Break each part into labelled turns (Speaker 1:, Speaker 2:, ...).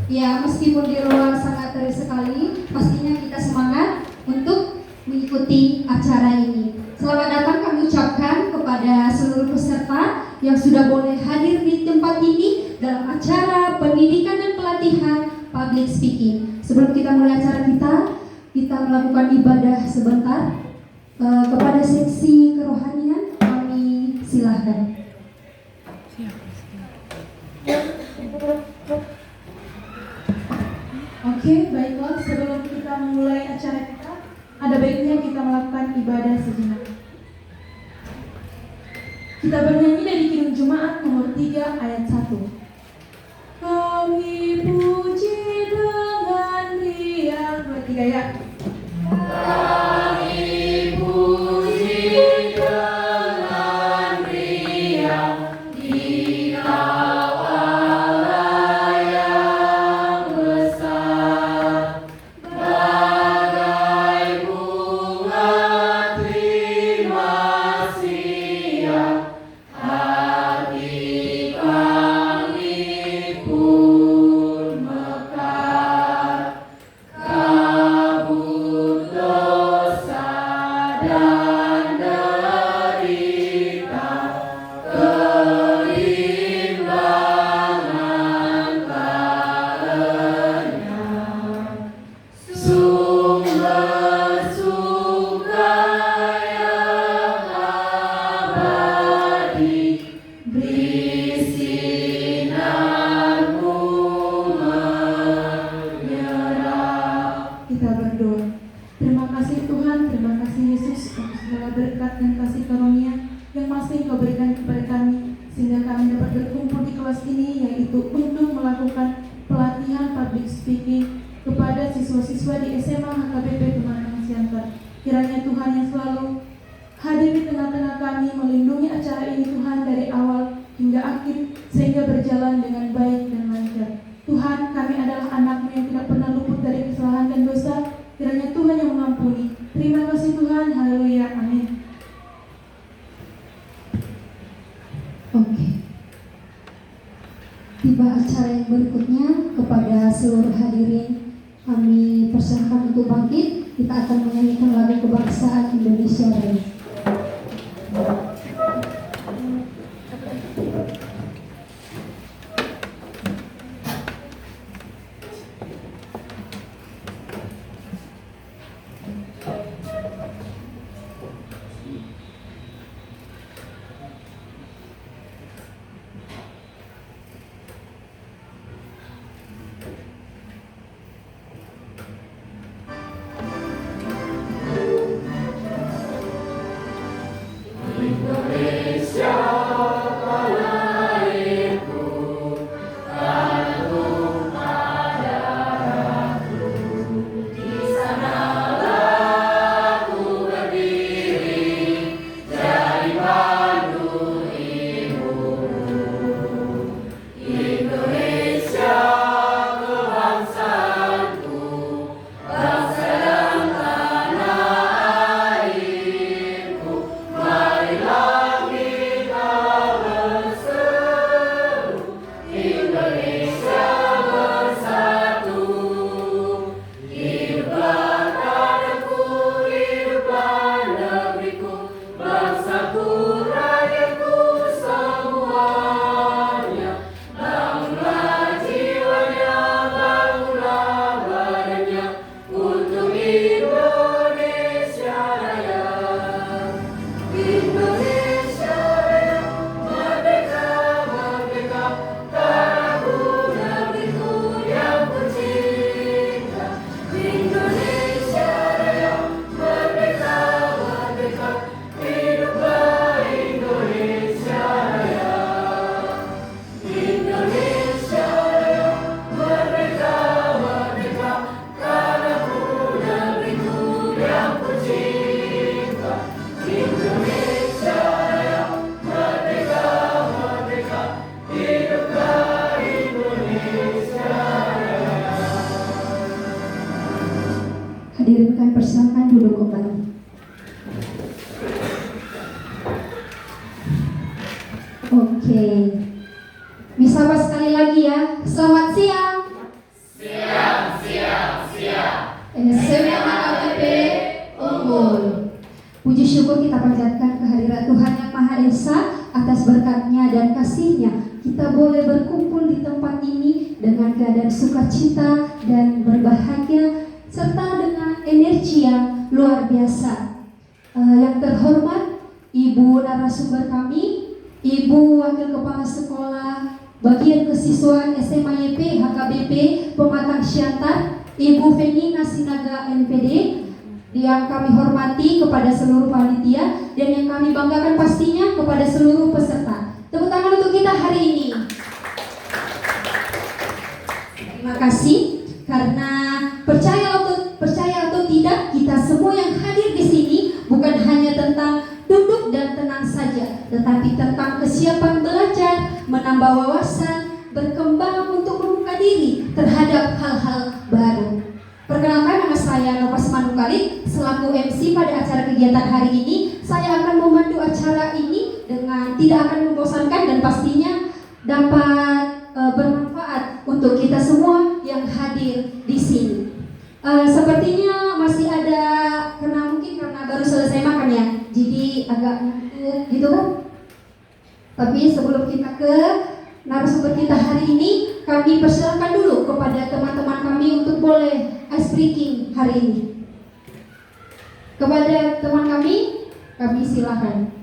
Speaker 1: Ya, meskipun di luar sangat terik sekali, pastinya kita semangat untuk mengikuti acara ini. Selamat datang kami ucapkan kepada seluruh peserta yang sudah boleh hadir di tempat ini dalam acara pendidikan dan pelatihan public speaking. Sebelum kita mulai acara kita melakukan ibadah sebentar. Kepada seksi kerohanian kami silahkan.
Speaker 2: Oke, baiklah, sebelum kita mulai acara kita, ada baiknya kita melakukan ibadah sejenak. Kita bernyanyi dari Kidung Jemaat nomor 3 ayat 1. Kami puji dengan riang. 2, 3 ya. Kami puji dengan riang di Tiba acara yang berikutnya, kepada seluruh hadirin kami persilahkan untuk bangkit. Kita akan menyanyikan lagu kebangsaan Indonesia Raya. Hadirin kami persilakan duduk kembali. Oke, Misawa sekali lagi ya. Selamat siang.
Speaker 1: SMA HKBP unggul. Puji syukur kita panjatkan kehadirat Tuhan Yang Maha Esa atas berkat-Nya dan kasih-Nya. Kita boleh berkumpul di tempat ini dengan keadaan sukacita dan berbahagia serta dengan energi yang luar biasa. Yang terhormat Ibu narasumber kami, Ibu Wakil Kepala Sekolah Bagian Kesiswaan SMA YP HKBP Pematang Siantar, Ibu Feni Nasinaga NPD, yang kami hormati kepada seluruh panitia dan yang kami banggakan pastinya kepada seluruh peserta. Tepuk tangan untuk kita hari ini. Terima kasih karena percaya atau tidak, kita semua yang hadir di sini bukan hanya tentang duduk dan tenang saja, tetapi tentang kesiapan belajar, menambah wawasan, berkembang untuk membuka diri terhadap hal-hal baru. Perkenalkan, nama saya Nopas Manukali, selaku MC pada acara kegiatan hari ini. Saya akan memandu acara ini dengan tidak akan membosankan dan pastinya dapat bermanfaat untuk kita semua yang hadir di sini. Sepertinya masih ada, karena baru selesai makan ya, jadi agak ngantuk gitu kan. Tapi sebelum kita ke narasumber kita hari ini, kami persilakan dulu kepada teman-teman kami untuk boleh ice breaking hari ini. Kepada teman kami silakan.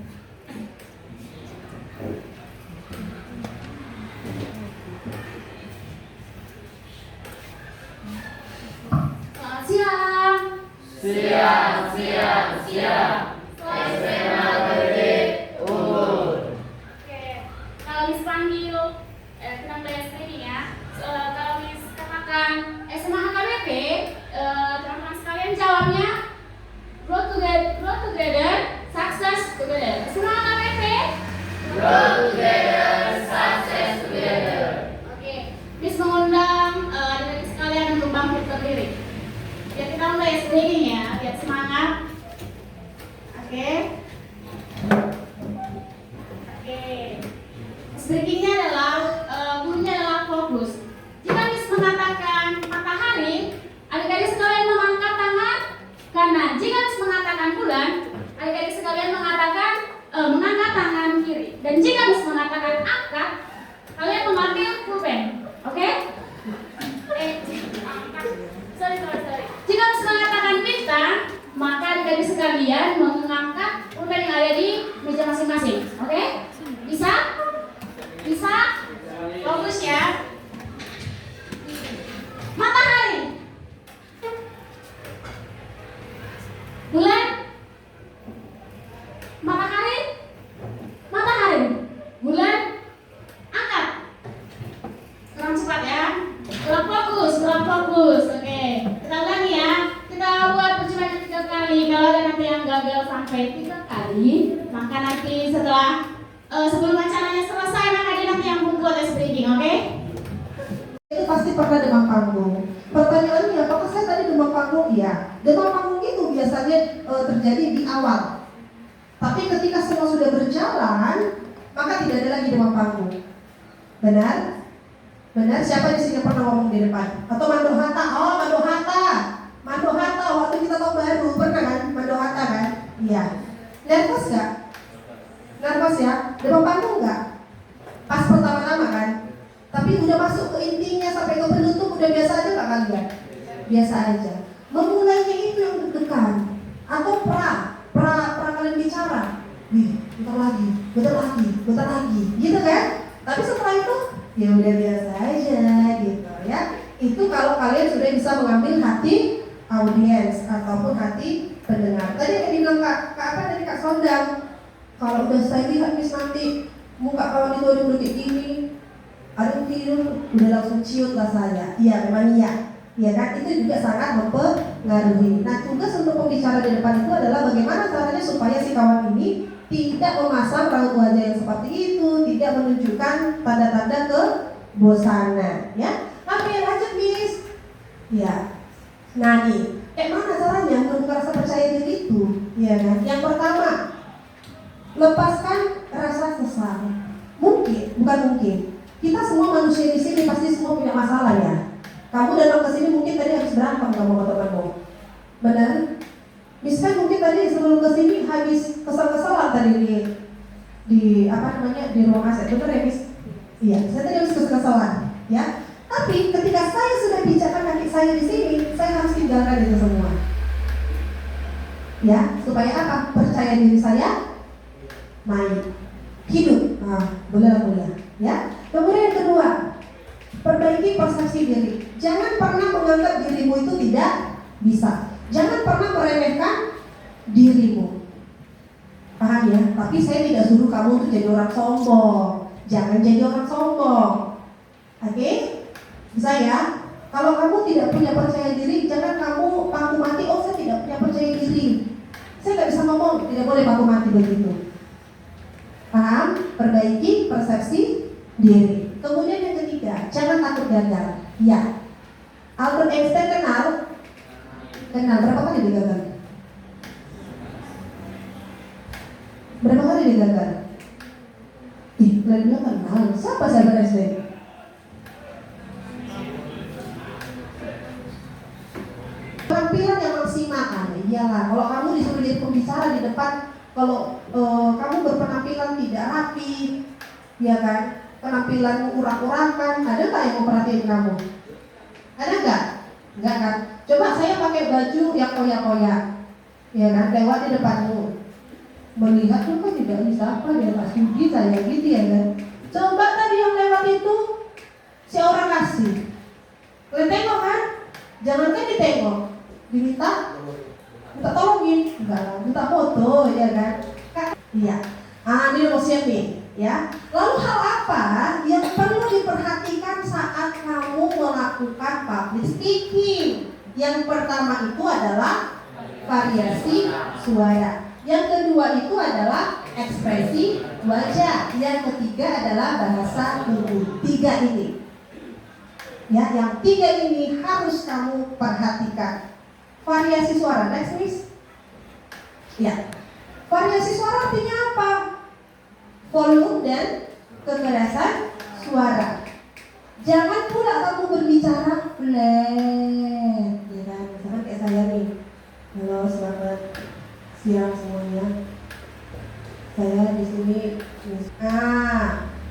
Speaker 2: Selamat siang. Siang. SMA HKBP unggul. Oke, kalau Miss panggil tenang belajar ini ya. Kalau Miss katakan SMA HKBP, teman-teman sekalian jawabnya grow together, success together. SMA HKBP grow together, success together. Oke, Miss mengundang adik-adik sekalian untuk bangkit berdiri. Ya, kita mulai speaking ya, biar semangat. Oke. Speakingnya adalah bunyinya adalah fokus. Jika Miss mengatakan matahari, adik-adik sekalian mengangkat tangan kanan. Jika Miss mengatakan bulan, adik-adik sekalian mengangkat tangan kiri. Dan jika Miss mengatakan angka, kalian mengambil pulpen. Oke? Sorry. Jika Miss mengatakan bintang, maka adik-adik sekalian mengangkat pulpen yang ada di meja masing-masing. Oke? Bisa? Fokus ya. Matahari, bulan, matahari, bulan, angkat. Kurang cepat ya. Kurang fokus. Oke, kita ulangi ya. Kita buat percobaan 3 kali. Kalau ada nanti yang gagal sampai 3 kali, maka nanti setelah sebelum acaranya selesai, maka dia nanti yang membuat speaking, oke?
Speaker 3: Itu pasti pernah demam panggung. Pertanyaannya, apakah saya tadi demam panggung? Iya. Demam panggung itu biasanya terjadi di awal. Tapi ketika semua sudah berjalan, maka tidak ada lagi demam panggung. Benar? Siapa di sini pernah ngomong di depan? Atau Mando Hatta? Oh, Mando Hatta waktu kita tahun baru pernah kan? Mando Hatta kan? Iya. Nervous gak? Nervous ya? Demam panggung gak? Pas pertama-tama kan? Tapi udah masuk ke intinya sampai ke penutup udah biasa aja gak kalian? Biasa aja. Memulainya itu yang deg-degan. Atau pra kalian bicara. Bentar lagi. Gitu kan? Tapi setelah itu ya udah biasa aja gitu ya. Itu kalau kalian sudah bisa mengambil hati audiens ataupun hati pendengar. Tadi yang dibilang Kak Sondang, kalau udah saya lihat Miss nanti muka kawan itu udah kayak gini, aduh udah langsung ciut lah saya. Iya memang iya. Ya kan, itu juga sangat mempengaruhi. Nah, tugas untuk pembicara di depan itu adalah bagaimana caranya supaya si kawan ini tidak memasang raut wajah yang seperti itu, tidak menunjukkan tanda-tanda kebosanan, ya. Oke, lanjut Miss. Ya. Nah nih, mana caranya menumbuhkan rasa percaya diri itu? Ya kan. Yang pertama, lepaskan rasa sesal. Bukan mungkin. Kita semua manusia di sini pasti semua punya masalah ya. Kamu datang ke sini mungkin tadi habis berantem sama temanmu, benar? Misalnya mungkin tadi sebelum ke sini habis kesel-keselan tadi di apa namanya di ruang AC, betul ya Miss? Iya, saya tadi habis kesel-keselan, ya. Tapi ketika saya sudah bicarakan kaki saya di sini, saya harus tinggalkan itu semua, ya, supaya apa? Percaya diri saya naik, hidup, boleh, ya. Kemudian yang kedua, perbaiki persepsi diri. Jangan pernah menganggap dirimu itu tidak bisa. Jangan pernah meremehkan dirimu. Paham ya? Tapi saya tidak suruh kamu untuk jadi orang sombong. Jangan jadi orang sombong. Oke? Bisa ya? Kalau kamu tidak punya percaya diri, jangan kamu paku mati. Oh, saya tidak punya percaya diri. Saya nggak bisa ngomong. Tidak boleh paku mati begitu. Paham? Perbaiki persepsi diri. Kemudian yang ketiga, jangan takut gagal. Ya, Albert Einstein kenal berapa kali dia gagal? Berapa kali dia gagal? Dia kenal. Siapa sih Albert Einstein? Penampilan yang maksimal, iyalah. Kalau kamu disuruh jadi pembicara di depan, kalau kamu berpenampilan tidak rapi, ya kan? Penampilanmu urak-urakan, ada nggak yang mau perhatiin kamu? Ada nggak? Nggak kan? Coba saya pakai baju yang koyak-koyak, ya kan? Lewat di depanmu, melihat tuh kan tidak bisa apa dia Mas Yudi saya gitu ya kan? Coba tadi yang lewat itu si orang kasih, kalian tengok kan? Jangankan ditengok, diminta tolongin, enggak, minta foto, ya kan? Iya. Ini mau siap nih. Ya, lalu hal apa yang perlu diperhatikan saat kamu melakukan public speaking? Yang pertama itu adalah variasi suara. Yang kedua itu adalah ekspresi wajah. Yang ketiga adalah bahasa tubuh. 3 ini. Ya, yang 3 ini harus kamu perhatikan. Variasi suara, next please. Ya, variasi suara artinya apa? Volume dan kekerasan suara. Jangan pula kamu berbicara flat, ya kan? Misalkan kayak saya nih. Halo, selamat siang semuanya. Saya di sini.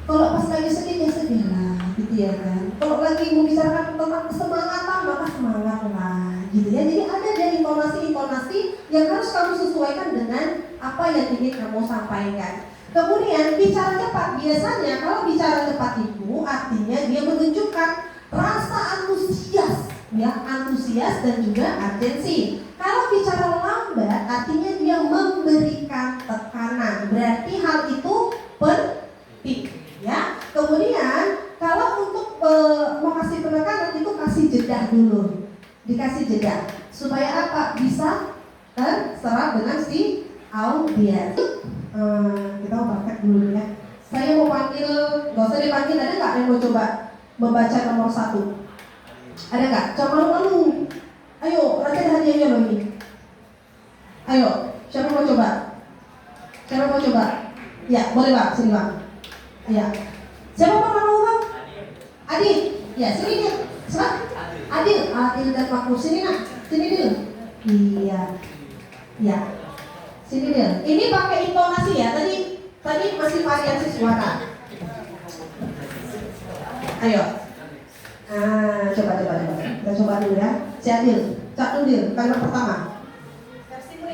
Speaker 3: Kalau pas lagi sedih ya sedih lah, gitu ya kan? Kalau lagi membicarakan tentang kesemangatan, maka semangat lah, gitu ya. Jadi ada intonasi-intonasi yang harus kamu sesuaikan dengan apa yang ingin kamu sampaikan. Kemudian bicara cepat, biasanya kalau bicara cepat itu artinya dia menunjukkan rasa antusias, ya, antusias dan juga urgensi. Kalau bicara lambat artinya dia memberikan tekanan, berarti hal itu penting, ya. Kemudian kalau untuk mau kasih penekanan itu kasih jeda dulu, dikasih jeda supaya apa? Bisa terserap dengan si audiens. Kita mau praktek dulu ya. Saya mau panggil, gak usah dipanggil, ada nggak yang mau coba membaca nomor 1? Ada nggak? Coba malu-malu. Ayo, nanti ada hadiahnya loh ini. Ayo, siapa mau coba? Siapa mau coba? Ya, boleh Pak, sini Pak. Ya. Siapa mau Bang? Adit. Ya, sini dia. Siapa? Adil dan Makmur, sini nak. Sini dia. Iya. Ya. Sini dia. Ini pakai intonasi ya. Tadi masih variasi suara. Ayo. Coba. Kita coba dulu ya. Si Adil. Cak dulu dia. Kalimat pertama. Versimu.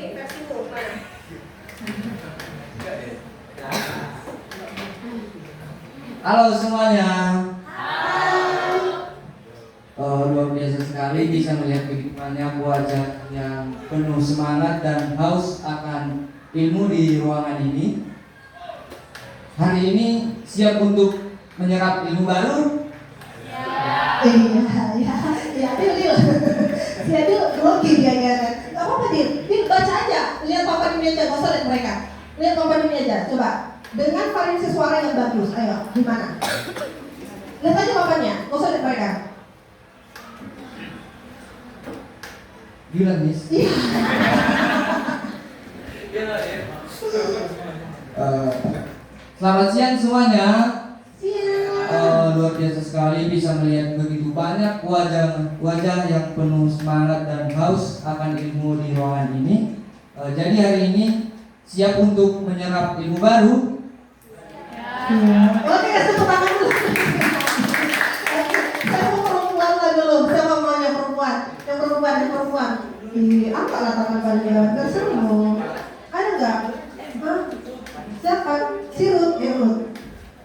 Speaker 4: Halo semuanya. Luar biasa sekali bisa melihat begitu banyak wajah yang penuh semangat dan haus akan ilmu di ruangan ini. Hari ini siap untuk menyerap ilmu baru?
Speaker 3: Iya, Dil. Si Adil grogi dia kan. Gak apa-apa Dil baca aja. Lihat papan ini aja, gak usah lihat mereka. Lihat papan ini aja, coba. Dengan variasi suara yang bagus, ayo, gimana? Lihat aja papannya, gak usah lihat mereka.
Speaker 4: Gila, Miss.
Speaker 3: Iya.
Speaker 4: Selamat siang semuanya.
Speaker 3: Siang.
Speaker 4: luar biasa sekali bisa melihat begitu banyak wajah yang penuh semangat dan haus akan ilmu di ruangan ini. Jadi hari ini siap untuk menyerap ilmu baru?
Speaker 3: Oke, tepuk tangan dulu. Saya mau perempuan lah dulu. Siapa mau yang perempuan? Yang perempuan. Angkatlah tangan kalian. Gak seru. Ada nggak? Hah? Siapa? Si Ruth. Ruth.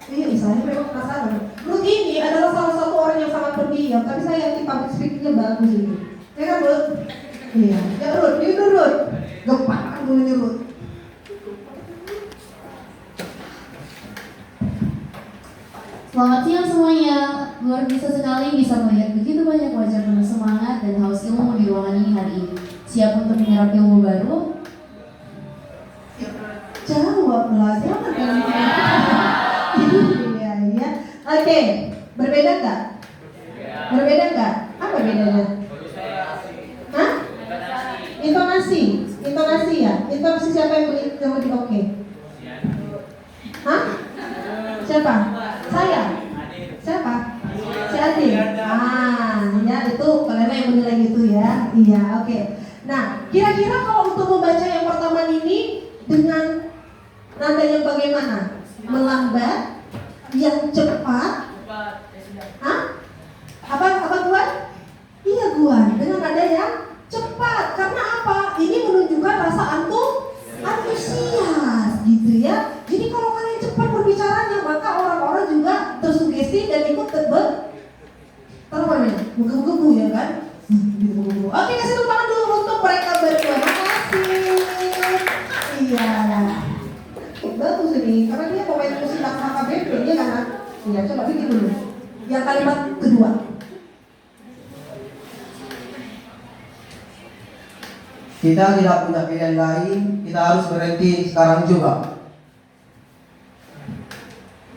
Speaker 3: Iya, saya memang penasaran. Ruth ini adalah salah satu orang yang sangat pendiam, tapi saya yakin public speaking-nya bagus ini. Ya kan, Ruth? Iya. Ya, Ruth. Ini Ruth. Gempak dulu nih, Ruth.
Speaker 5: Selamat siang semuanya. Luar biasa sekali bisa melihat begitu banyak wajah penuh semangat dan haus ilmu di ruangan ini hari ini. Siap untuk menyerap ilmu baru?
Speaker 3: Jawablah, siapa kalian? Iya. Oke, berbeda nggak? Berbeda nggak? Apa bedanya? Hah? Intonasi ya. Intonasi siapa yang lebih oke? Hah? Siapa? Saya. Siapa? Si Adi. Ya itu kalian yang menilai gitu ya. Iya, oke. Nah, kira-kira kalau untuk membaca yang pertama ini dengan nada yang bagaimana? Melambat, yang cepat. Hah? Apa Guan? Iya Guan, dengan nada yang cepat. Karena apa? Ini menunjukkan rasa antusias gitu ya. Jadi kalau kalian cepat berbicaranya, maka orang-orang juga tersugesti dan ikut menggebu-gebu ya kan? Oke, kasih tepuk tangan dulu untuk mereka berdua. Makasih. Iya. Bagus ini, karena dia pemain musik KKBP, dia kan? Iya, coba bikin dulu. Yang kalimat kedua.
Speaker 6: Kita tidak punya pilihan lain, kita harus berhenti sekarang juga.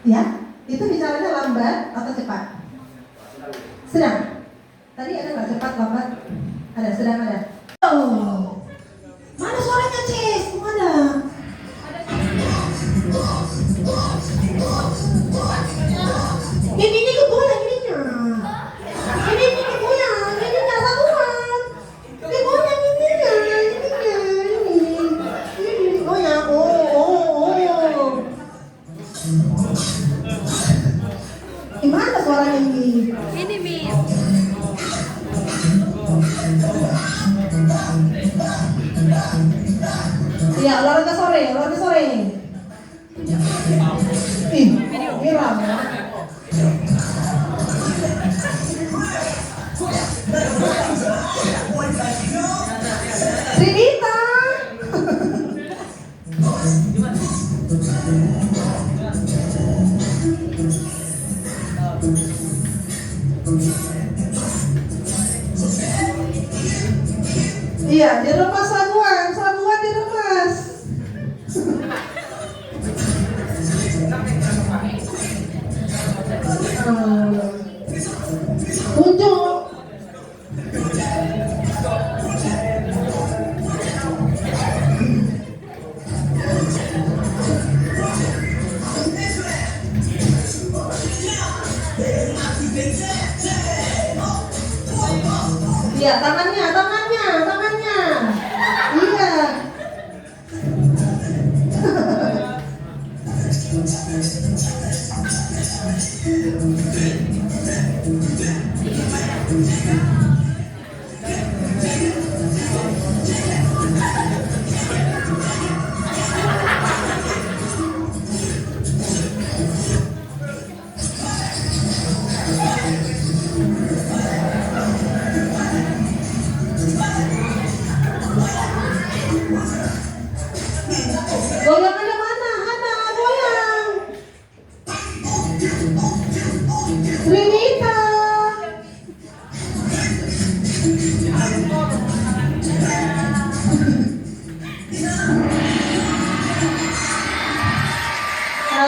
Speaker 3: Ya, itu bicaranya lambat atau cepat? Sedang. Tadi ada nggak cepat, lambat? Ada, sedang ada. Oh, mana suaranya Cis? Mana? Ini kegoyang ininya. Ini kegoyang, ini nggak satuan. Kegoyang ininya. Ini goyang. Oh. Gimana suaranya ini?
Speaker 5: Ini Mi.
Speaker 3: Iya, olahraga sore. Ih, viral ya. Trinita. Iya, diremas laguan diremas. Unjuk. Iya, tangannya. Iya. Goyangannya mana? Hana, goyang. Trinita.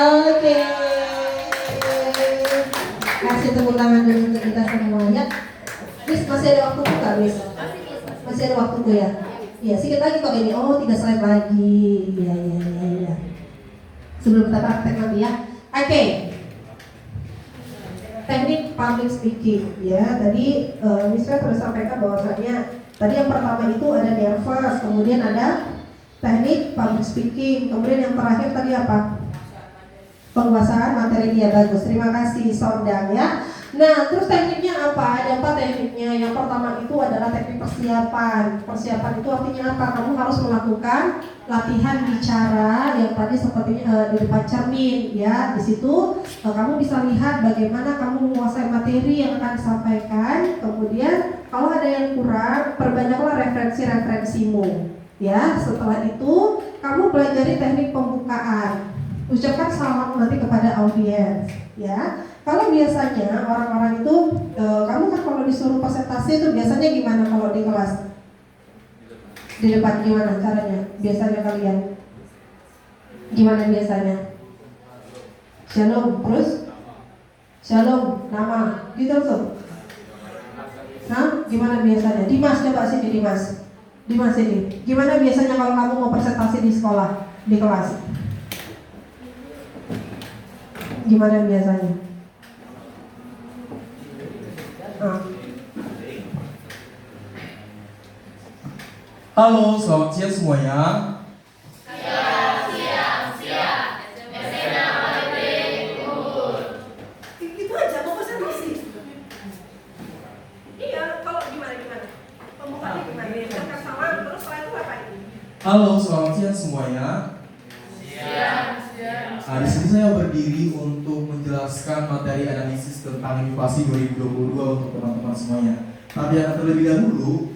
Speaker 3: Oke. Kasih tepuk tangan dulu untuk kita semua ya. Bis, masih ada waktu nggak, Bis? Masih ada waktu tuh ya? Iya, sedikit lagi kok ini. Oh, 3 slide lagi. Iya. Sebelum kita praktek nanti ya. Oke. teknik public speaking ya. Tadi Miss Fred sudah sampaikan bahwasanya tadi yang pertama itu ada nervous, kemudian ada teknik public speaking, kemudian yang terakhir tadi apa? Penguasaan materi dia. Bagus, terima kasih Sondang ya. Nah, terus tekniknya apa? Ada 4 tekniknya. Yang pertama itu adalah teknik persiapan. Persiapan itu artinya apa? Kamu harus melakukan latihan bicara yang tadi seperti di depan cermin ya. Di situ kamu bisa lihat bagaimana kamu menguasai materi yang akan disampaikan. Kemudian kalau ada yang kurang, perbanyaklah referensi-referensimu. Ya, setelah itu kamu pelajari teknik pembukaan. Ucapkan salam nanti kepada audiens ya. Kalau biasanya orang-orang itu kamu kan kalau disuruh presentasi itu biasanya gimana kalau di kelas? Di depan gimana caranya? Biasanya kalian gimana biasanya? Shalom, terus shalom, nama gitu tuh. Nah, gimana biasanya? Dimas, coba sini Dimas. Dimas ini. Gimana biasanya kalau kamu mau presentasi di sekolah, di kelas? Gimana biasanya?
Speaker 7: Halo, selamat siang semuanya.
Speaker 3: Itu aja mau presentasi. Iya, kalau gimana? Pembukaannya gimana? Ucapkan salam, terus setelah itu apa ini?
Speaker 7: Halo, selamat siang semuanya. Nah, di sini saya berdiri untuk menjelaskan materi analisis tentang inovasi 2022 untuk teman-teman semuanya. Tapi yang terlebih dahulu,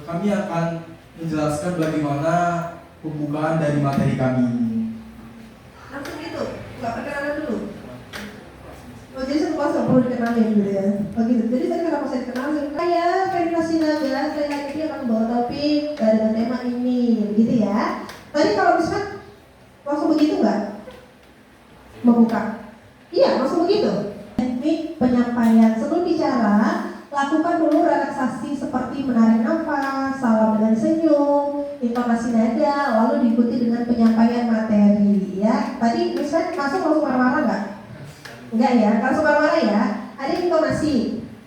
Speaker 7: kami akan menjelaskan bagaimana pembukaan dari materi kami ini.
Speaker 3: Langsung gitu, nggak perkenalan dulu. Oh, jadi satu kelas nggak perlu dikenalin gitu ya? Oh gitu, jadi tadi kenapa saya dikenalin? Saya Ferina Sinaga, saya hari ini akan membawa topik dengan tema ini, begitu ya. Tadi kalau misalkan langsung begitu nggak? Membuka? Iya, langsung begitu. Teknik penyampaian sebelum bicara, lakukan dulu relaksasi seperti menarik nafas, salam dengan senyum, intonasi nada, lalu diikuti dengan penyampaian materi ya. Tadi misalnya masuk langsung marah-marah nggak? Enggak ya, langsung marah-marah ya. Ada intonasi,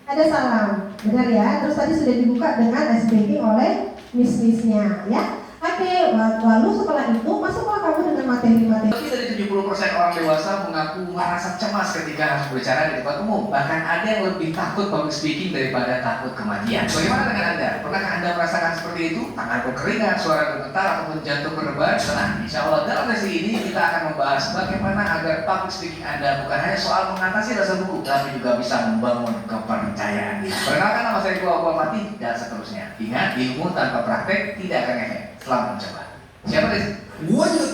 Speaker 3: ada salam, benar ya. Terus tadi sudah dibuka dengan ice breaking oleh miss-missnya ya. Oke, lalu setelah itu masuklah kamu dengan materi-materi.
Speaker 8: Lebih dari 70% orang dewasa mengaku merasa cemas ketika harus berbicara di tempat umum. Bahkan ada yang lebih takut public speaking daripada takut kematian. Bagaimana dengan Anda? Pernahkah Anda merasakan seperti itu? Tangan berkeringat, suara bergetar, ataupun jantung berdebar? Tenang, insya Allah dalam sesi ini kita akan membahas bagaimana agar public speaking Anda bukan hanya soal mengatasi rasa gugup, tapi juga bisa membangun kepercayaan diri. Perkenalkan, nama saya Gua Mati dan seterusnya. Ingat, ilmu tanpa praktek tidak akan efek. Selamat mencoba. Siapa deh?
Speaker 7: Gua juga.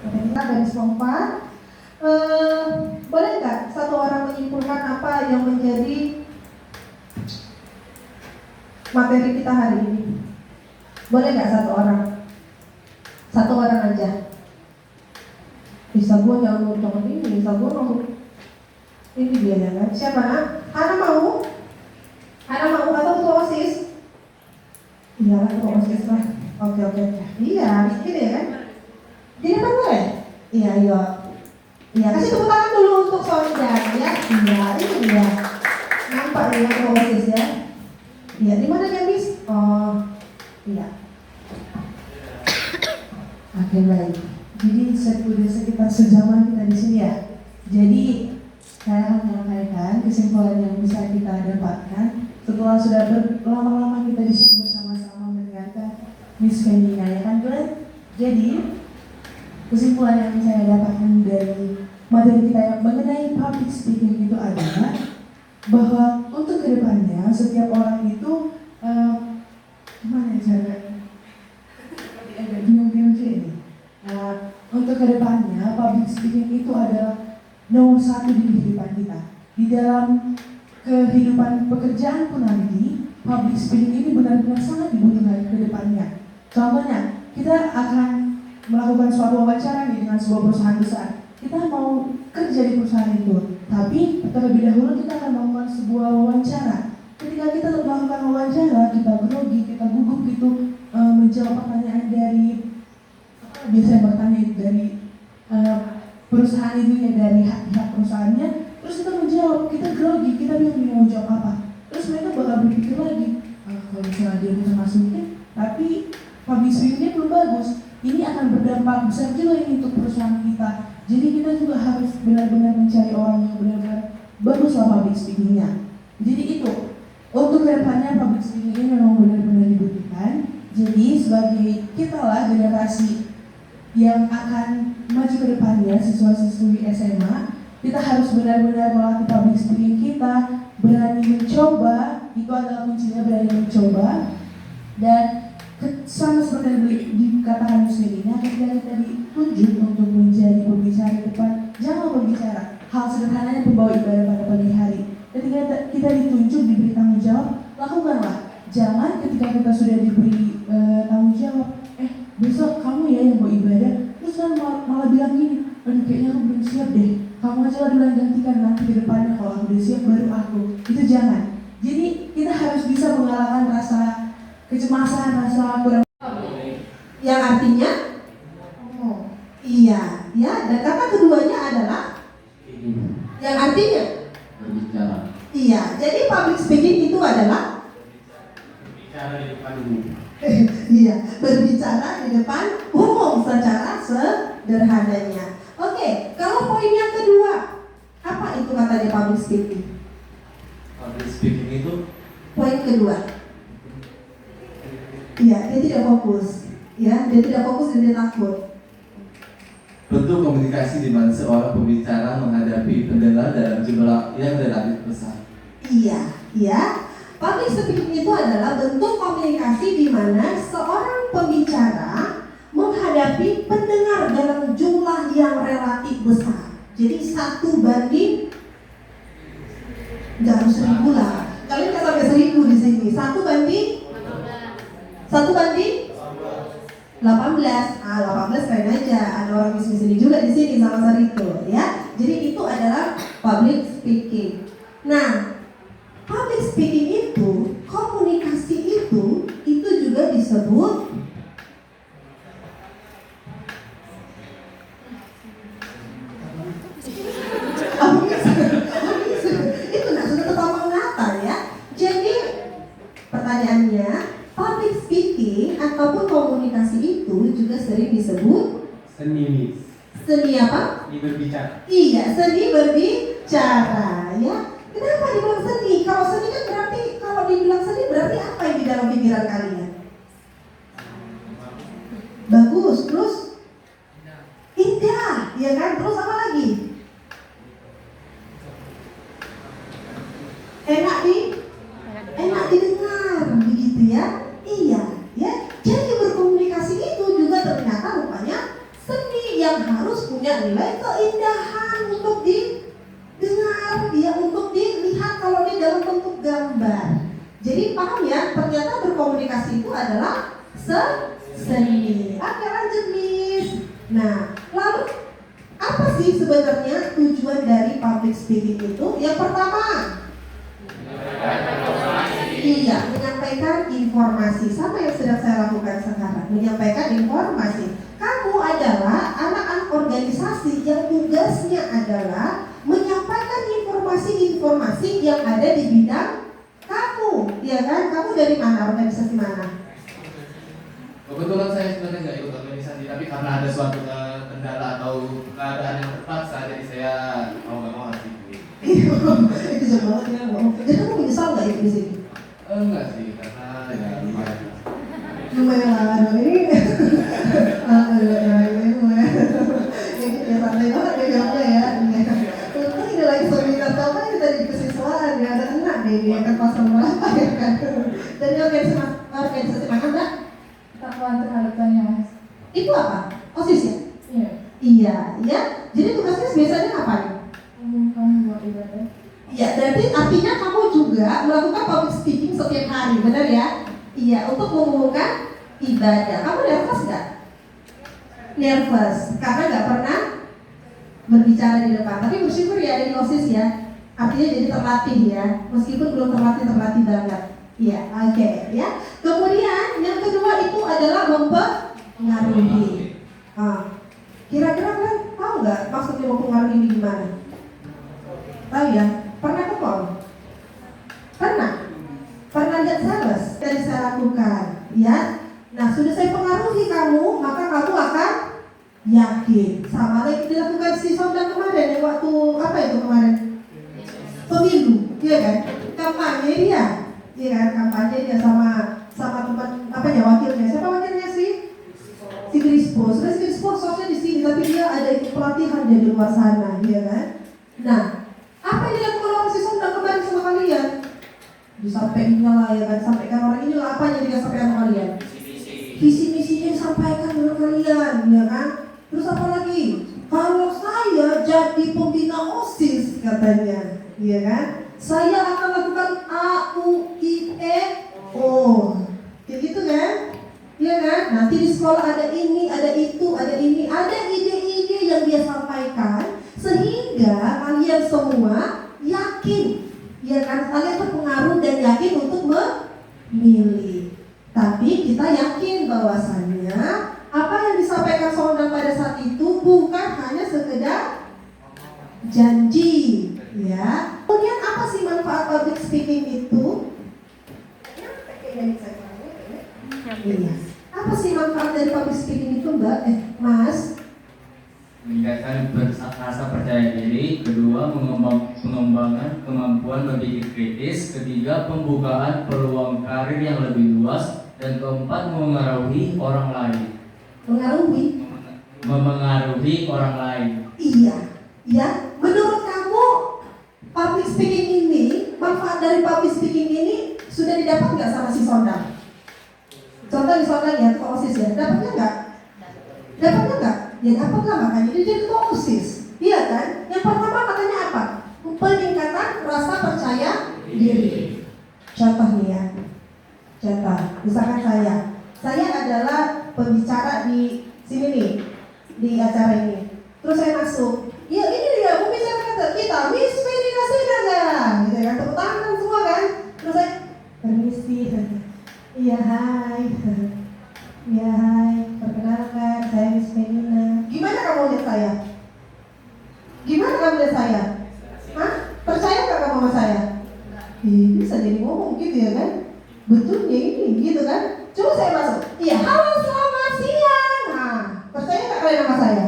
Speaker 3: Kita garis kompas. Boleh nggak satu orang menyimpulkan apa yang menjadi materi kita hari ini? Boleh nggak satu orang? Satu orang aja. Bisa gua jangan ini, bisa gua langsung ini dia ya kan? Siapa nak? Hana mau? Hana mau atau ketua OSIS? Iya lah, ketua OSIS lah. Oke. Iya, gitu ya kan? Di depan boleh? Iya. Iya, kasih tepuk tangan dulu untuk Sondang ya. Iya, ini dia. Nampak ya ketua OSIS ya. Iya, di mana dia Miss? Oh, iya. Oke, baik. Jadi sudah sekitar sejaman kita di sini ya. Jadi saya akan menyampaikan kesimpulan yang bisa kita dapatkan setelah sudah berlama-lama kita di sini bersama-sama mendengarkan Miss Femina ya kan Glenn? Jadi kesimpulan yang saya dapatkan dari materi kita yang mengenai public speaking itu adalah bahwa untuk kedepannya setiap orang itu gimana caranya? Agak bingung-bingung sih ini. Untuk kedepannya public speaking itu adalah nomor 1 di kehidupan kita. Di dalam kehidupan pekerjaan pun nanti public speaking ini benar-benar sangat dibutuhkan ke depannya. Contohnya, kita akan melakukan suatu wawancara dengan sebuah perusahaan besar. Kita mau kerja di perusahaan itu, tapi terlebih dahulu kita akan melakukan sebuah wawancara. Ketika kita melakukan wawancara, kita grogi, kita gugup gitu menjawab pertanyaan dari biasanya bertanya dari
Speaker 9: perusahaan itu ya dari pihak perusahaannya, terus kita menjawab, kita grogi, kita bingung mau jawab apa. Terus mereka bakal berpikir lagi, kalau misalnya dia bisa masukin, tapi public speaking-nya belum bagus, ini akan berdampak besar juga ini untuk perusahaan kita. Jadi kita juga harus benar-benar mencari orang yang benar-benar baguslah public speaking-nya. Jadi itu, untuk kedepannya public speaking ini memang benar-benar dibutuhkan. Jadi sebagai kita lah generasi yang akan maju ke depannya, siswa-siswi SMA, kita harus benar-benar melatih public speaking kita, berani mencoba, itu adalah kuncinya, berani mencoba. Dan sama seperti yang dikatakan Muslimina, ketika kita ditunjuk untuk menjadi pembicara di depan, jangan berbicara hal sederhananya pembawa ibadah pada pagi hari. Ketika kita ditunjuk, diberi tanggung jawab, lakukanlah. Jangan ketika kita sudah diberi tanggung jawab, besok kamu ya yang bawa ibadah, terus kan malah bilang gini, kayaknya aku belum siap deh, kamu aja lah dulu yang gantikan, nanti ke depannya kalau aku udah siap baru aku. Itu jangan. Jadi kita harus bisa mengalahkan rasa kecemasan, rasa kurang.
Speaker 3: Yang artinya iya, ya. Dan kata keduanya adalah yang artinya
Speaker 4: berbicara.
Speaker 3: iya. Jadi public speaking itu adalah
Speaker 4: Bicara di depan umum.
Speaker 3: iya, berbicara di depan umum secara sederhananya. Oke, kalau poin yang kedua, apa itu katanya public speaking?
Speaker 4: Public speaking itu
Speaker 3: Poin kedua, iya, dia tidak fokus, ya, dia tidak fokus dan dia takut.
Speaker 7: Bentuk komunikasi di mana seorang pembicara menghadapi pendengar dalam jumlah yang relatif besar.
Speaker 3: Iya, ya. Public speaking itu adalah bentuk komunikasi di mana seorang pembicara menghadapi pendengar dalam jumlah yang relatif besar. Jadi 1 banding, nggak harus 1000 lah. Kalian nggak sampai 1000 di sini. 1 banding 18. 18 keren aja. Ada orang di sini juga di sini sama Sarito, ya. Jadi itu adalah public speaking. Nah, public speaking itu, komunikasi itu juga disebut itu nggak sudah tertawa ngata ya. Jadi pertanyaannya, public speaking ataupun komunikasi itu juga sering disebut seni apa?
Speaker 4: Seni berbicara.
Speaker 3: Iya, seni berbicara ya. Kenapa dibilang seni? Kalau seni kan berarti, kalau dibilang seni berarti apa yang di dalam pikiran kalian? Bagus, terus indah, ya kan? Terus apa lagi? Enak didengar, begitu ya? Iya, ya. Jadi berkomunikasi itu juga ternyata rupanya seni yang harus punya nilai keindahan untuk didengar, ya, untuk dilihat kalau di dalam bentuk gambar. Jadi paham ya, ternyata berkomunikasi itu adalah seni. Oke, lanjut Miss. Nah, lalu apa sih sebenarnya tujuan dari public speaking itu? Yang pertama, iya, menyampaikan informasi. Sama yang sedang saya lakukan sekarang, menyampaikan informasi. Kamu adalah anak-anak organisasi yang tugasnya adalah menyampaikan informasi-informasi yang ada di bidang kamu, ya kan? Kamu dari mana, organisasi mana?
Speaker 7: Kebetulan saya sebenarnya nggak ikut organisasi, tapi karena ada suatu kendala atau keadaan yang terpaksa, jadi saya mau nggak mau harus ikut.
Speaker 3: Itu jauh banget ya. Jadi kamu menyesal nggak ikut di sini?
Speaker 7: Enggak sih, karena ya lumayan.
Speaker 3: Lumayan lah dong ini. Lumayan. Ya santai banget ya jawabnya ya. Untung ini lagi seminar kamu ini tadi di kesiswaan ya, ada enak deh dia kan pasal berapa ya kan. Dari organisasi mana Mbak?
Speaker 9: Takwa terhadapnya Mas.
Speaker 3: Itu apa? OSIS ya?
Speaker 9: Iya.
Speaker 3: Iya, ya. Jadi tugasnya biasanya ngapain?
Speaker 9: Kamu buat ibadah.
Speaker 3: Ya, berarti artinya kamu juga melakukan public speaking setiap hari, benar ya? Iya, untuk mengumumkan ibadah. Kamu nervous nggak? Nervous, karena nggak pernah berbicara di depan. Tapi bersyukur ya ada di OSIS ya. Artinya jadi terlatih ya, meskipun belum terlatih banget. Iya, oke, ya. Kemudian yang kedua itu adalah mempengaruhi. Kira-kira kan tahu nggak maksudnya mempengaruhi ini gimana? Tahu ya? Pernah ke mall? Pernah lihat sales dari saya lakukan, ya? Nah, sudah saya pengaruhi kamu, maka kamu akan yakin. Sama lagi dilakukan si Sonda kemarin, yang waktu apa itu kemarin? Pemilu, iya kan? Kampanye dia, iya kan? Kampanye dia sama teman wakilnya. Siapa wakilnya sih? Si Grispo. Sudah si Grispo sosnya di sini, tapi dia ada ikut pelatihan dia di luar sana, iya kan? Nah, apa yang dilakukan oleh si Sonda kemarin sama kalian? Disampaikan lah, ya kan? Sampaikan orang ini lah, apa yang dia sampaikan sama kalian? Visi misinya disampaikan dengan kalian, ya kan? Terus apa lagi? Kalau saya jadi pembina OSIS katanya, ya kan? Saya akan lakukan A, U, I, E, O, kayak gitu kan? Ya kan? Nanti di sekolah ada ini, ada itu, ada ini, ada ide-ide yang dia sampaikan, sehingga kalian semua yakin, ya kan? Kalian terpengaruh dan yakin untuk memilih. Tapi kita yakin bahwasannya apa yang disampaikan Sonda pada saat itu bukan hanya sekedar janji, ya. Kemudian apa sih manfaat public speaking itu? Iya. Apa sih manfaat dari public speaking itu, Mbak? Mas?
Speaker 4: Meningkatkan rasa percaya diri. Kedua, pengembangan kemampuan berpikir kritis. Ketiga, pembukaan peluang karir yang lebih luas. Dan keempat, memengaruhi orang lain. Memengaruhi orang lain.
Speaker 3: Iya, ya. Menurut kamu public speaking ini, manfaat dari public speaking ini sudah didapat nggak sama si Sonda? Contoh di Sonda ya, ketua OSIS ya, dapatnya nggak? Dapatnya nggak? Ya dapatlah, makanya dia jadi ketua OSIS. Iya kan? Yang pertama katanya apa? Peningkatan rasa percaya diri. Contoh nih ya. Contoh, misalkan saya adalah pembicara di sini nih, di acara ini. Terus saya masuk, ya ini dia pembicara kita, Miss Medina Sinaga, gitu kan, tepuk tangan semua kan. Terus saya, permisi, iya hai, perkenalkan saya Miss Medina. Gimana kamu lihat saya? Gimana kamu lihat saya? Hah? Percaya nggak kamu sama saya? Bisa jadi ngomong gitu ya kan? Betulnya ini, gitu kan? Coba saya masuk. Iya, halo selamat siang. Nah, percaya nggak kalian sama saya?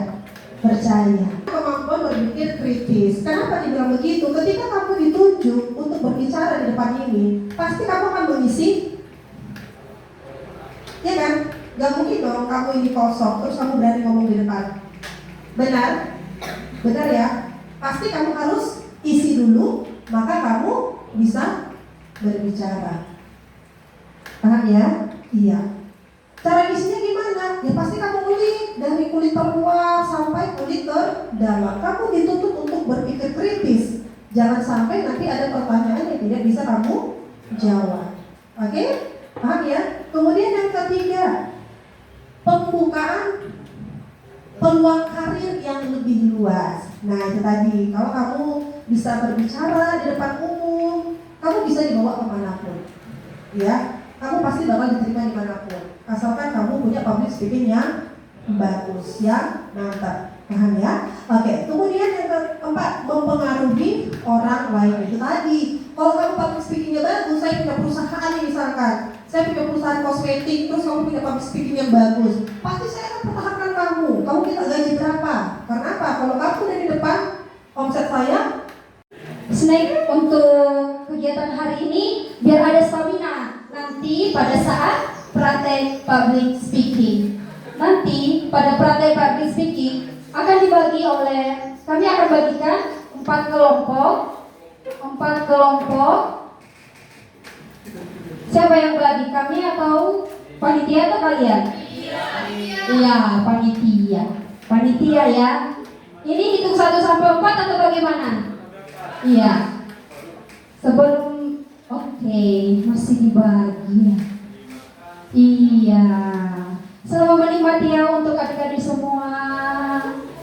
Speaker 3: Percaya. Kemampuan berpikir kritis. Kenapa dibilang begitu? Ketika kamu ditunjuk untuk berbicara di depan ini, pasti kamu akan mengisi, ya kan? Gak mungkin dong kamu ini kosong terus kamu berani ngomong di depan. Benar? Benar ya? Pasti kamu harus isi dulu, maka kamu bisa berbicara. Paham ya? Iya. Cara isinya gimana? Ya pasti kamu ulik dari kulit terluar sampai kulit terdalam. Kamu dituntut untuk berpikir kritis. Jangan sampai nanti ada pertanyaan yang tidak bisa kamu jawab. Oke? Paham ya? Kemudian yang ketiga, pembukaan peluang karir yang lebih luas. Nah itu tadi, kalau kamu bisa berbicara di depan umum, kamu bisa dibawa kemanapun. Ya? Kamu pasti bakal diterima dimanapun, asalkan kamu punya public speaking yang bagus, yang mantap. Paham ya? Oke, kemudian yang keempat, mempengaruhi orang lain. Itu tadi, kalau kamu public speakingnya bagus, saya punya perusahaan nih misalkan, saya punya perusahaan kosmetik, terus kamu punya public speaking yang bagus, pasti saya akan pertahankan kamu. Kamu minta gaji berapa? Karena apa? Kalau kamu udah di depan omset saya.
Speaker 1: Snack untuk kegiatan hari ini biar ada stamina nanti pada saat praktek public speaking. Nanti pada praktek public speaking akan dibagi oleh, kami akan bagikan 4 kelompok. Siapa yang bagi, kami atau panitia atau kalian? Iya, panitia ya. Ini hitung 1 sampai 4 atau bagaimana? Iya. Sebelum masih dibagi ya. Iya. Selamat menikmati ya untuk adik-adik semua.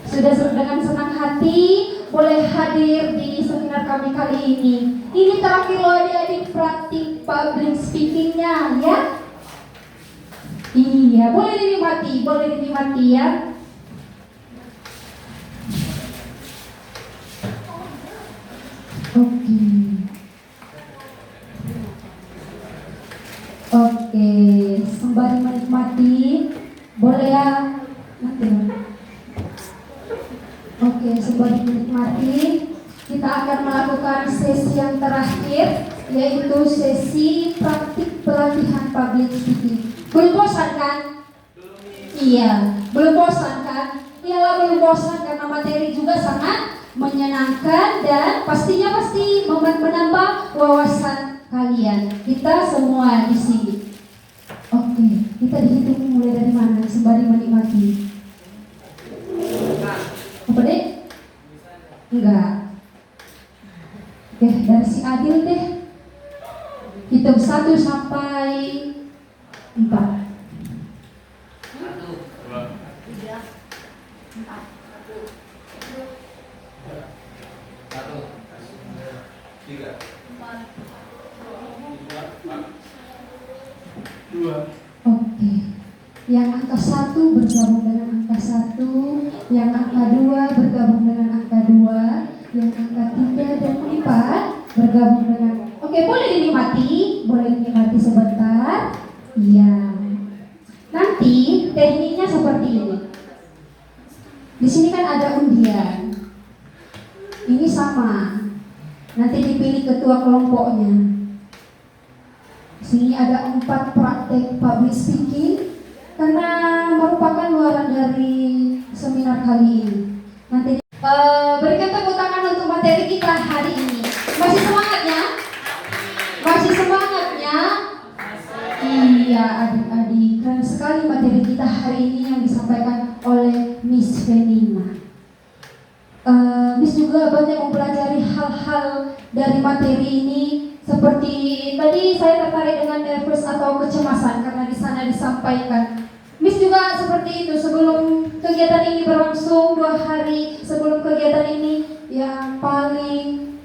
Speaker 1: Sudah dengan senang hati boleh hadir di seminar kami kali ini. Ini terakhir loh adik-adik praktik public speakingnya ya. Iya, boleh dinikmati ya. Oke. Oke, sembari menikmati, boleh ya? Nanti. Oke, sembari menikmati, kita akan melakukan sesi yang terakhir, yaitu sesi praktik pelatihan public speaking. Belum bosan kan? Iya, belum bosan kan? Iyalah belum bosan karena materi juga sangat menyenangkan dan pastinya pasti menambah wawasan kalian. Kita semua di sini. Oke, kita dihitung mulai dari mana sembari menikmati? Apa deh? Enggak. Oke, dari si Adil deh. Hitung 1 sampai 4.
Speaker 7: 2.
Speaker 1: Oke. Yang angka 1 bergabung dengan angka 1, yang angka 2 bergabung dengan angka 2, yang angka 3 dan 4 bergabung dengan. Oke, boleh dinikmati sebentar. Iya. Nanti tekniknya seperti ini. Di sini kan ada undian. Ini sama. Nanti dipilih ketua kelompoknya. Di sini ada 4 praktek public speaking karena merupakan luaran dari seminar kali ini. Nanti berikan tepuk tangan untuk materi kita hari ini. Masih semangatnya? Masih semangatnya? Iya, adik-adik, keren sekali materi kita hari ini yang disampaikan oleh Miss Venina. Miss juga banyak mempelajari hal-hal dari materi ini, seperti tadi saya tertarik dengan nervous atau kecemasan karena di sana disampaikan. Miss juga seperti itu sebelum kegiatan ini berlangsung 2 hari sebelum kegiatan ini yang paling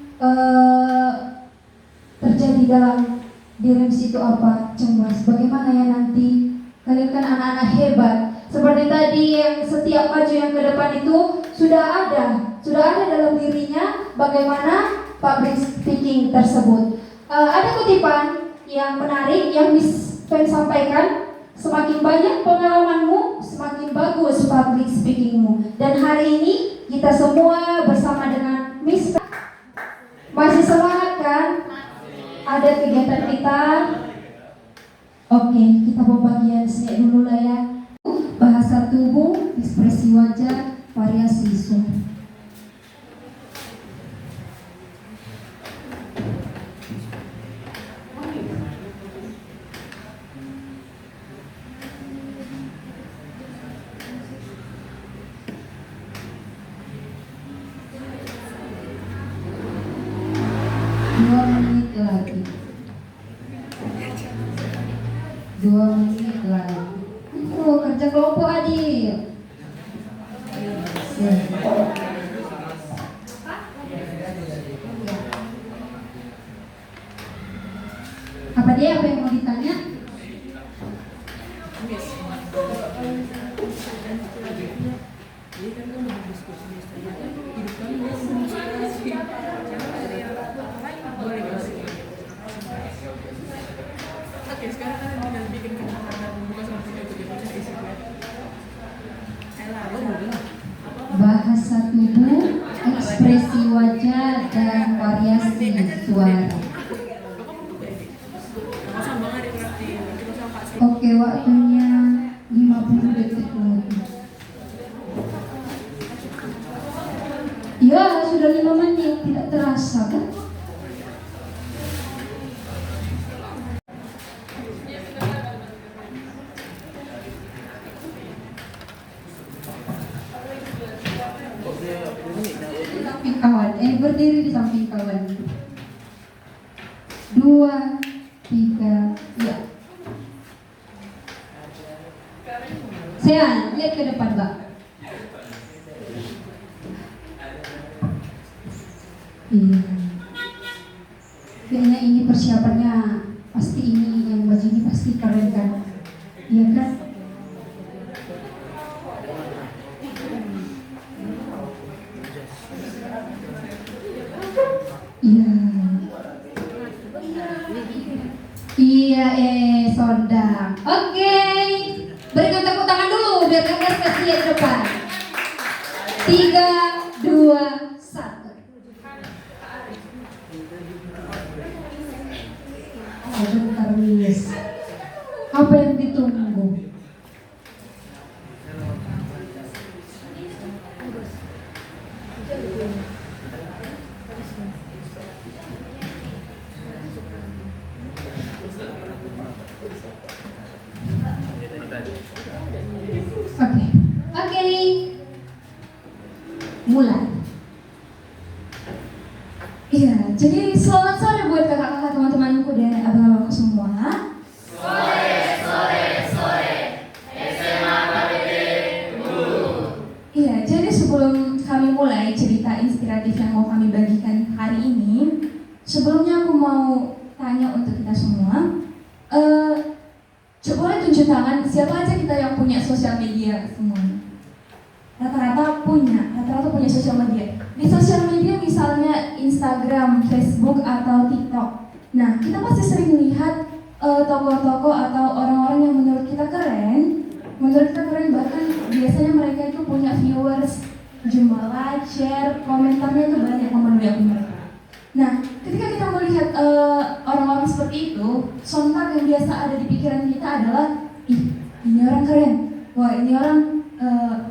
Speaker 1: terjadi dalam diri Miss itu apa? Cemas. Bagaimana ya nanti? Kalian kan anak-anak hebat. Seperti tadi yang setiap maju yang ke depan itu sudah ada dalam dirinya bagaimana public speaking tersebut. Ada kutipan yang menarik yang Miss Fen sampaikan, semakin banyak pengalamanmu, semakin bagus public speakingmu. Dan hari ini kita semua bersama dengan Miss Fen masih semangat kan? Ada kegiatan kita. Oke, kita pembagian snack dulu lah ya. Bahasa tubuh, ekspresi wajah, variasi suara. Dua menit lagi. Kerja kelompok Adil. Apa yang mau ditanya? Bahasa tubuh, ekspresi wajah, dan variasi suara. Oke, waktunya 50 detik lagi. Ya, sudah 5 menit, tidak terasa kan? Berdiri di samping kawan. 2, 3, ya. Saya lihat ke depan, Mbak. Iya. Kayaknya ini persiapannya pasti ini yang baju ini pasti keren kan? Iya kan? Iya. Iya, Sondang. Oke. Berikan tepuk tangan dulu biar kalian setia di depan. 3, 2, 1. Bentar, Miss. Apa yang ditunggu? Oke. Mulai. Iya, jadi selamat sore buat kakak-kakak, teman-temanku dan abang-abangku semua. Iya, jadi sebelum kami mulai cerita inspiratif yang mau kami bagikan hari ini, sebelumnya aku mau tanya untuk kita semua, coba boleh tunjuk tangan siapa aja kita yang punya sosial media semuanya? Rata-rata punya sosial media. Di sosial media misalnya Instagram, Facebook, atau TikTok. Nah, kita pasti sering lihat tokoh-tokoh atau orang-orang yang menurut kita keren, bahkan biasanya mereka itu punya viewers, jumlah like, share, komentarnya itu banyak memenuhi akun mereka. Nah, ketika kita melihat orang-orang seperti itu, sontak yang biasa ada di pikiran kita adalah, ih, ini orang keren, wah ini orang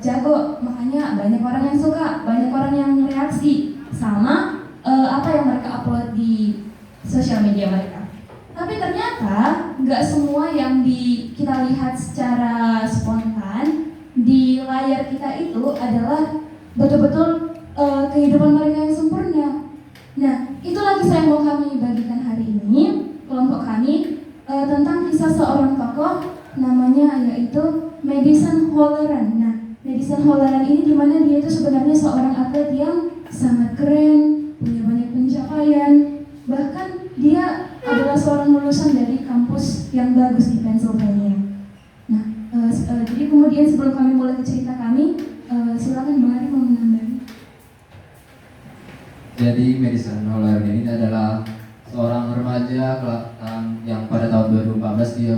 Speaker 1: jago, makanya banyak orang yang suka, banyak orang yang reaksi sama apa yang mereka upload di sosial media mereka. Tapi ternyata nggak semua yang kita lihat secara spontan di layar kita itu adalah betul-betul kehidupan mereka yang sempurna. Nah, itu lagi saya mau kami bagikan hari ini, kelompok kami, tentang kisah seorang tokoh namanya yaitu Madison Holleran. Nah, Madison Holleran ini dimana dia itu sebenarnya seorang atlet yang sangat keren, punya banyak pencapaian, bahkan dia adalah seorang lulusan dari kampus yang bagus di Pennsylvania. Nah, jadi kemudian sebelum kami mulai ke cerita kami, silakan Bang Ari mau menambahi.
Speaker 4: Jadi Madison Holleran ini adalah seorang remaja yang pada tahun 2014 dia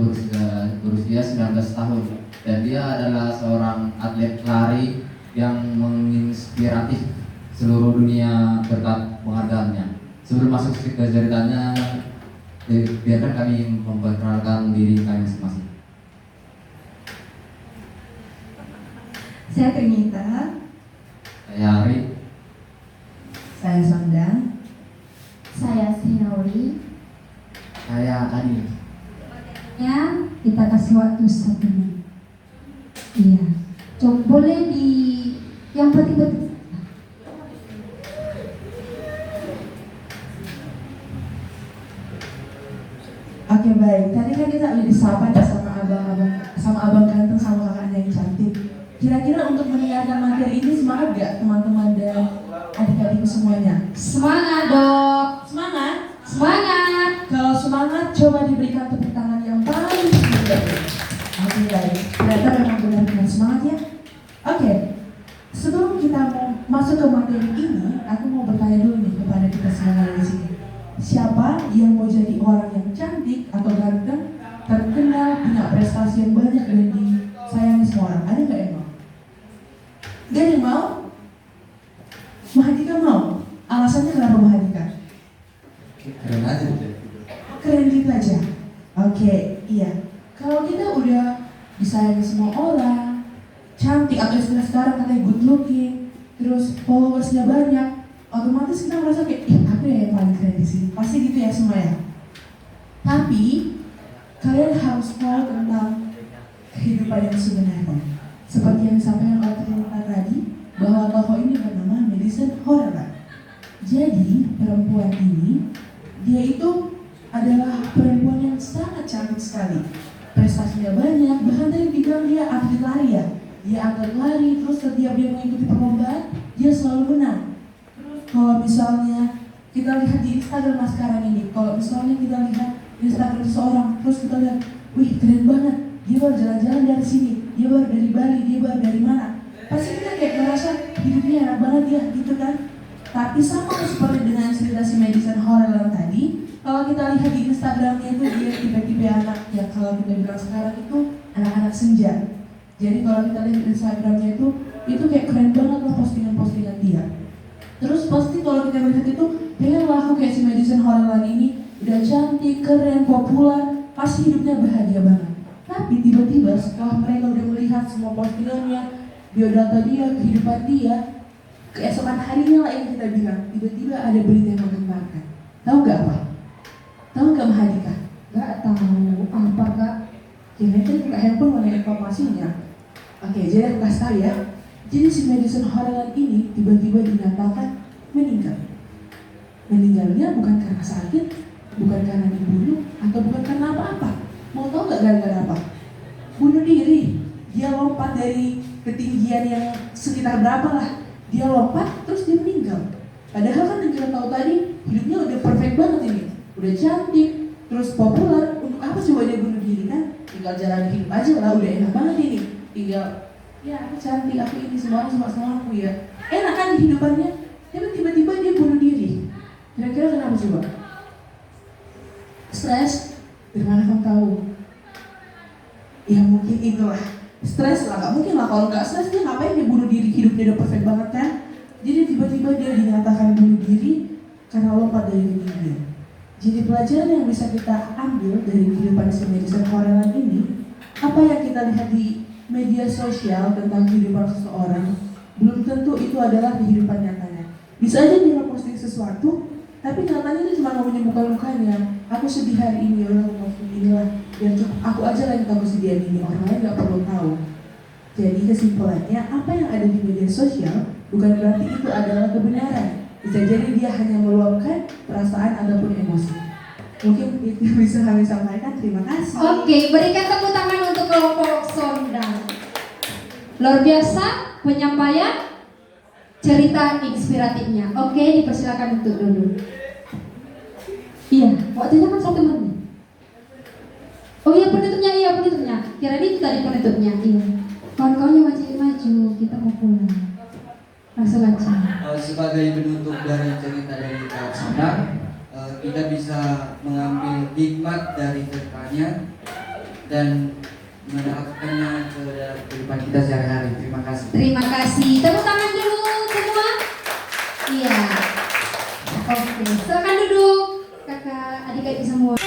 Speaker 4: berusia 19 tahun, dan dia adalah seorang atlet lari yang menginspiratif seluruh dunia berkat penghargaannya. Sebelum masuk ke ceritanya, biarkan kami memperkenalkan diri kami masing-masing.
Speaker 9: Saya Trinita.
Speaker 4: Saya Ari.
Speaker 9: Saya Sondang.
Speaker 5: Saya Sinauri.
Speaker 4: Saya Adi.
Speaker 1: Ya, kita kasih waktu 1 menit. Iya, coba boleh di yang penting.
Speaker 9: Oke, baik. Tadi kan kita udah disapa ya sama abang ganteng sama kakaknya yang cantik. Kira-kira untuk mendengarkan materi ini semangat gak teman-teman dan adik-adikku semuanya?
Speaker 1: Semangat dok.
Speaker 9: Semangat?
Speaker 1: Semangat.
Speaker 9: Kalau semangat, coba diberikan tepuk tangan yang paling tinggi. Oke, baik. Ternyata memang benar-benar semangat ya. Oke, sebelum kita mau masuk ke materi ini, aku mau bertanya dulu nih kepada kita semua di sini. Siapa yang mau jadi orang yang cantik atau ganteng, terkenal, punya prestasi yang banyak dan disayangi semua orang? Ada nggak yang mau? Gak ada yang mau? Mahadika mau? Alasannya kenapa Mahadika?
Speaker 4: Keren aja deh.
Speaker 9: Keren gitu aja. Oke, iya. Kalau kita udah disayangi semua orang, cantik atau istilah sekarang katanya good looking, terus followersnya banyak, otomatis kita merasa kayak, ih aku ya yang paling keren di sini. Pasti gitu ya semua ya. Tapi kalian harus tahu tentang kehidupan yang sebenarnya. Seperti yang disampaikan oleh Trinita tadi, bahwa tokoh ini bernama Madison Holleran. Jadi perempuan ini, dia itu adalah perempuan yang sangat cantik sekali. Prestasinya banyak, bahkan tadi dibilang dia atlet lari ya. Dia atlet lari, terus setiap dia mengikuti perlombaan, dia selalu menang. Terus kalau misalnya kita lihat di Instagram sekarang ini, kalau misalnya kita lihat di Instagram seseorang, terus kita lihat, wih keren banget, dia baru jalan-jalan dari sini, dia baru dari Bali, dia baru dari mana. Pasti kita kayak merasa hidupnya enak banget ya, gitu kan. Tapi sama seperti dengan cerita si Madison Holleran tadi, Kalau kita lihat di Instagramnya itu dia tipe-tipe anak yang kalau kita bilang sekarang itu anak-anak senja. Jadi kalau kita lihat di Instagramnya itu kayak keren banget lah postingan-postingan dia. Terus pasti kalau kita melihat itu, pengen lah aku kayak si Madison Horrellan ini udah cantik, keren, populer, pasti hidupnya bahagia banget. Tapi tiba-tiba setelah mereka udah melihat semua postingannya, biodata dia, kehidupan dia, keesokan harinya lah yang kita bilang, tiba-tiba ada berita yang menggemparkan. Tahu gak apa? Tahu gak Mahadika?
Speaker 1: Gak tahu apa Kak.
Speaker 9: Kira kan buka handphone mana informasinya. Oke, jadi aku kasih tahu ya. Jadi si Madison Horrellan ini tiba-tiba dinyatakan meninggal. Meninggalnya bukan karena sakit, bukan karena dibunuh, atau bukan karena apa-apa. Mau tahu nggak gara-gara apa? Bunuh diri. Dia lompat dari ketinggian yang sekitar berapa lah. Dia lompat, terus dia meninggal. Padahal kan yang kita tahu tadi, hidupnya udah perfect banget ini. Udah cantik, terus populer. Untuk apa coba dia bunuh diri kan? Tinggal jalan hidup aja lah, udah enak banget ini. Tinggal, ya aku cantik, aku ini, semua orang suka sama aku ya. Enak kan kehidupannya? Tapi tiba-tiba dia bunuh diri. Kira-kira kenapa coba? Stres? Dari mana kamu tahu? Ya mungkin itulah. Stres lah, gak mungkin lah kalau nggak stres dia ngapain dia bunuh diri, hidupnya udah perfect banget kan? Jadi tiba-tiba dia dinyatakan bunuh diri karena lompat dari ketinggian. Jadi pelajaran yang bisa kita ambil dari kehidupan si Madison Horrellan ini, apa yang kita lihat di media sosial tentang kehidupan seseorang, belum tentu itu adalah kehidupan nyatanya. Bisa aja dia posting sesuatu, tapi nyatanya itu cuma mau menyembuhkan lukanya. Aku sedih hari ini, orang mau posting inilah, yang aku aja lah yang tahu kesedihan ini, orang lain nggak perlu tahu. Jadi kesimpulannya, apa yang ada di media sosial bukan berarti itu adalah kebenaran. Bisa jadi dia hanya meluapkan perasaan ataupun emosi. Mungkin itu bisa kami sampaikan. Terima kasih.
Speaker 1: Oke, berikan tepuk tangan untuk kelompok Sondang. Luar biasa penyampaian cerita inspiratifnya. Oke, dipersilakan untuk duduk. Iya, waktunya kan 1 menit. Oh iya, penutupnya. Kira ini tadi penutupnya. Iya. Kawan-kawannya maju, kita mau pulang. Langsung aja.
Speaker 4: Sebagai penutup dari cerita dari Kak Sondang, kita bisa mengambil hikmat dari ceritanya dan menerapkannya ke dalam kehidupan kita sehari-hari. Terima kasih.
Speaker 1: Terima kasih. Tepuk tangan dulu semua. Iya. Oke, silakan duduk kakak, adik-adik semua.